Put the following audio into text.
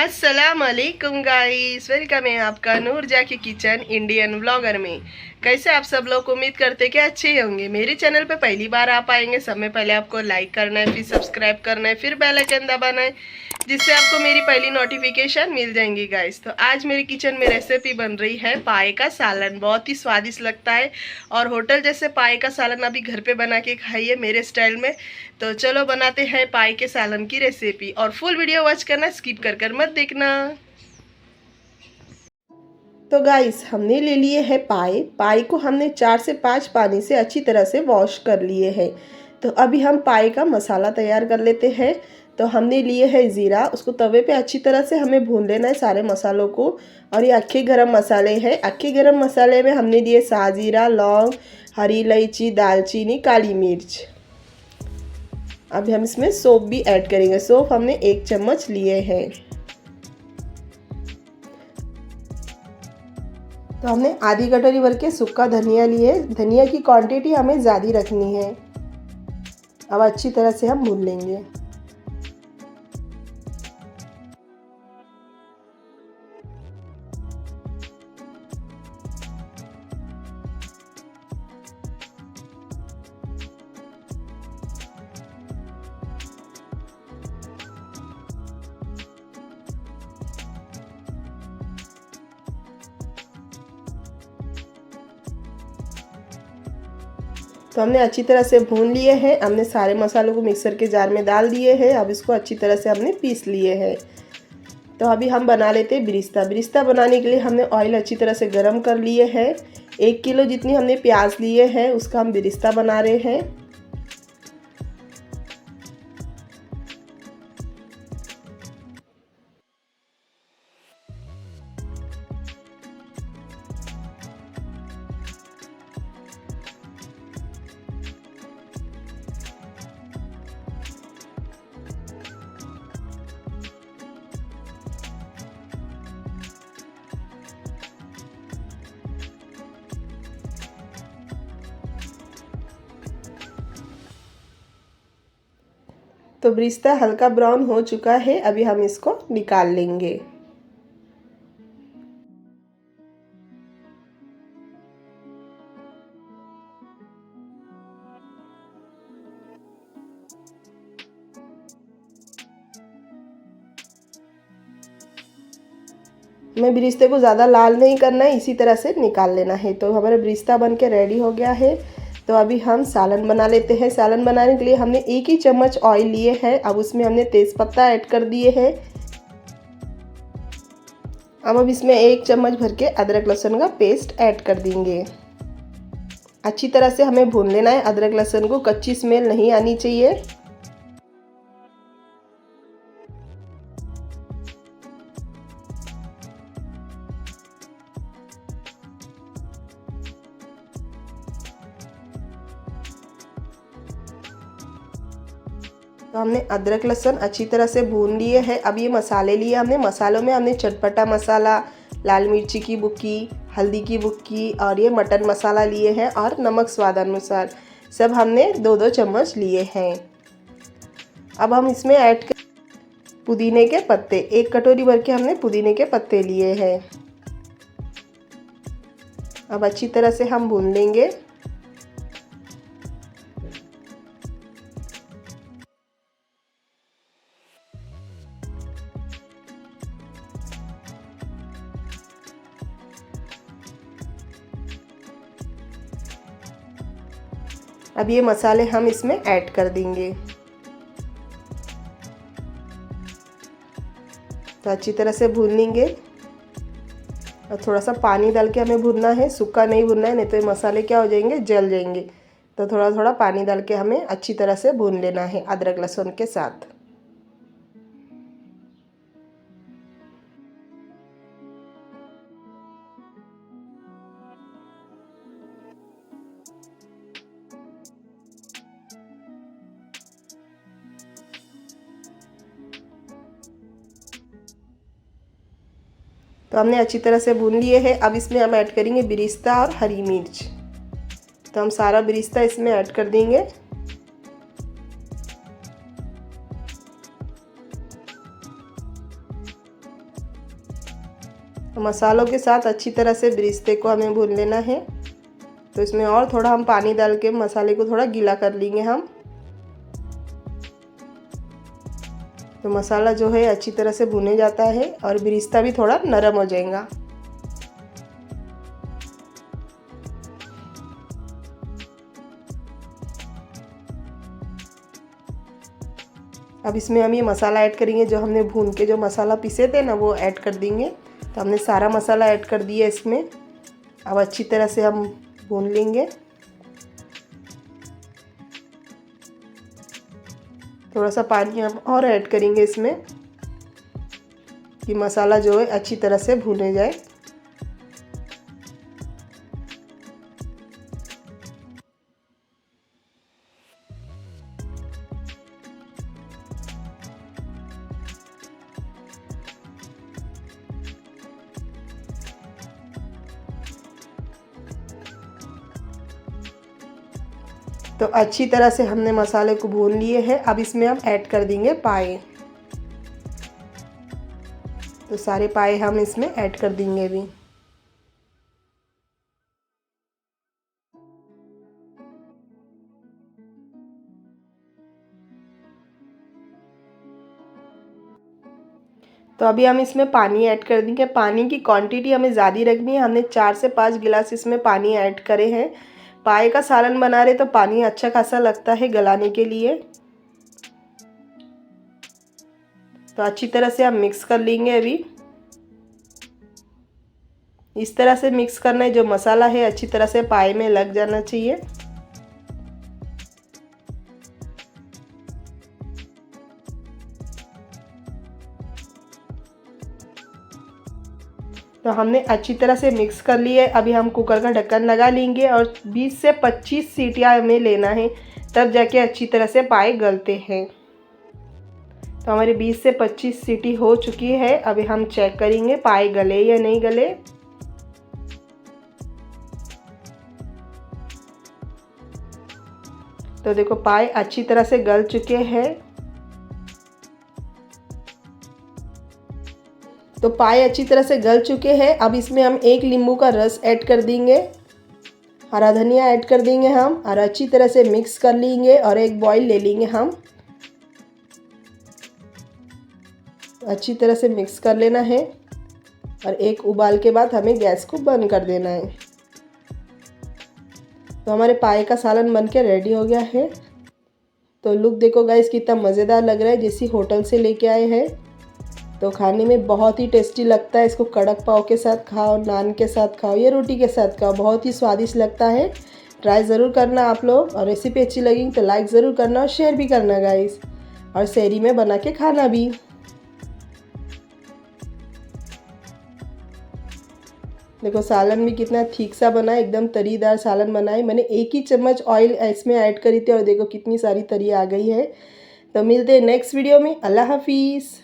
अस्सलाम वालेकुम guys, welcome है आपका नूर जाकी किचन इंडियन व्लॉगर में। कैसे आप सब लोग, उम्मीद करते कि अच्छे ही होंगे। मेरे चैनल पे पहली बार आप आएंगे, समय पहले आपको लाइक करना है, फिर सब्सक्राइब करना है, फिर बेल आइकन दबाना है, जिससे आपको मेरी पहली नोटिफिकेशन मिल जाएंगी गाइस। तो आज मेरे किचन में रेसिपी बन रही है पाए का सालन। बहुत ही स्वादिष्ट लगता है और होटल जैसे पाए का सालन अभी घर पे बना के खाइए मेरे स्टाइल में। तो चलो बनाते हैं पाए के सालन की रेसिपी, और फुल वीडियो वॉच करना, स्किप कर मत देखना। तो गाइस, हमने ले लिए हैं पाए। पाए को हमने 4 से 5 पानी से अच्छी तरह से वॉश कर लिए हैं। तो अभी हम पाए का मसाला तैयार कर लेते हैं। तो हमने लिए है ज़ीरा, उसको तवे पे अच्छी तरह से हमें भून लेना है सारे मसालों को। और ये अक्खे गरम मसाले हैं। अक्खे गरम मसाले में हमने लिए साजीरा, लौंग, हरी इलायची, दालचीनी, काली मिर्च। अभी हम इसमें सौंफ भी ऐड करेंगे। सौंफ हमने 1 चम्मच लिए हैं। तो हमने आधी कटोरी भर के सूखा धनिया लिए। धनिया की क्वांटिटी हमें ज़्यादा रखनी है। अब अच्छी तरह से हम भून लेंगे। तो हमने अच्छी तरह से भून लिए हैं। हमने सारे मसालों को मिक्सर के जार में डाल दिए हैं। अब इसको अच्छी तरह से हमने पीस लिए हैं। तो अभी हम बना लेते हैं बिरिस्ता। बिरिस्ता बनाने के लिए हमने ऑयल अच्छी तरह से गर्म कर लिए हैं। 1 किलो जितनी हमने प्याज लिए हैं, उसका हम बिरिस्ता बना रहे हैं। तो बिरिस्ता हल्का ब्राउन हो चुका है। अभी हम इसको निकाल लेंगे। हमें बिरिस्ते को ज़्यादा लाल नहीं करना है, इसी तरह से निकाल लेना है। तो हमारा बिरिस्ता बन के रेडी हो गया है। तो अभी हम सालन बना लेते हैं। सालन बनाने के लिए हमने 1 ही चम्मच ऑयल लिए हैं। अब उसमें हमने तेज़पत्ता ऐड कर दिए हैं। अब इसमें 1 चम्मच भर के अदरक लहसुन का पेस्ट ऐड कर देंगे। अच्छी तरह से हमें भून लेना है। अदरक लहसुन को कच्ची स्मेल नहीं आनी चाहिए। तो हमने अदरक लहसुन अच्छी तरह से भून लिए हैं। अब ये मसाले लिए हमने। मसालों में हमने चटपटा मसाला, लाल मिर्ची की बुक्की, हल्दी की बुक्की और ये मटन मसाला लिए हैं, और नमक स्वाद अनुसार सब हमने 2-2 चम्मच लिए हैं। अब हम इसमें ऐड कर पुदीने के पत्ते। 1 कटोरी भर के हमने पुदीने के पत्ते लिए हैं। अब अच्छी तरह से हम भून लेंगे। अब ये मसाले हम इसमें ऐड कर देंगे। तो अच्छी तरह से भून लेंगे। और थोड़ा सा पानी डाल के हमें भूनना है, सूखा नहीं भूनना है, नहीं तो ये मसाले क्या हो जाएंगे, जल जाएंगे। तो थोड़ा थोड़ा पानी डाल के हमें अच्छी तरह से भून लेना है अदरक लहसुन के साथ। तो हमने अच्छी तरह से भून लिए हैं। अब इसमें हम ऐड करेंगे बिरिस्ता और हरी मिर्च। तो हम सारा बिरिस्ता इसमें ऐड कर देंगे। तो मसालों के साथ अच्छी तरह से बिरिस्ते को हमें भून लेना है। तो इसमें और थोड़ा हम पानी डाल के मसाले को थोड़ा गीला कर लेंगे हम। तो मसाला जो है अच्छी तरह से भुने जाता है और बिरिस्ता भी थोड़ा नरम हो जाएगा। अब इसमें हम ये मसाला ऐड करेंगे, जो हमने भून के जो मसाला पीसे थे ना वो ऐड कर देंगे। तो हमने सारा मसाला ऐड कर दिया इसमें। अब अच्छी तरह से हम भून लेंगे। थोड़ा सा पानी हम और ऐड करेंगे इसमें कि मसाला जो है अच्छी तरह से भुने जाए। तो अच्छी तरह से हमने मसाले को भून लिए हैं। अब इसमें हम ऐड कर देंगे पाए। तो सारे पाए हम इसमें ऐड कर देंगे अभी। तो अभी हम इसमें पानी ऐड कर देंगे। पानी की क्वांटिटी हमें ज़्यादा रखनी है। हमने 4 से 5 गिलास इसमें पानी ऐड करे हैं। पाए का सालन बना रहे तो पानी अच्छा खासा लगता है गलाने के लिए। तो अच्छी तरह से हम मिक्स कर लेंगे अभी। इस तरह से मिक्स करना है, जो मसाला है अच्छी तरह से पाए में लग जाना चाहिए। तो हमने अच्छी तरह से मिक्स कर लिए। अभी हम कुकर का ढक्कन लगा लेंगे और 20 से 25 सीटियाँ हमें लेना है, तब जाके अच्छी तरह से पाए गलते हैं। तो हमारी 20 से 25 सीटी हो चुकी है। अभी हम चेक करेंगे पाए गले या नहीं गले। तो देखो पाए अच्छी तरह से गल चुके हैं। तो पाए अच्छी तरह से गल चुके हैं। अब इसमें हम 1 नींबू का रस ऐड कर देंगे, हरा धनिया ऐड कर देंगे हम और अच्छी तरह से मिक्स कर लेंगे और एक बॉईल ले लेंगे हम। अच्छी तरह से मिक्स कर लेना है और एक उबाल के बाद हमें गैस को बंद कर देना है। तो हमारे पाए का सालन बनके रेडी हो गया है। तो लुक देखो गाइस, कितना मज़ेदार लग रहा है, जैसे होटल से लेके आए हैं। तो खाने में बहुत ही टेस्टी लगता है। इसको कड़क पाव के साथ खाओ, नान के साथ खाओ या रोटी के साथ खाओ, बहुत ही स्वादिष्ट लगता है। ट्राई ज़रूर करना आप लोग। और रेसिपी अच्छी लगी तो लाइक ज़रूर करना और शेयर भी करना गाइस, और शहरी में बना के खाना भी। देखो सालन भी कितना ठीक सा बना है, एकदम तरीदार सालन बना है। मैंने 1 ही चम्मच ऑयल इसमें ऐड करी थी और देखो कितनी सारी तरी आ गई है। तो मिलते हैं नेक्स्ट वीडियो में। अल्लाह हाफिज़।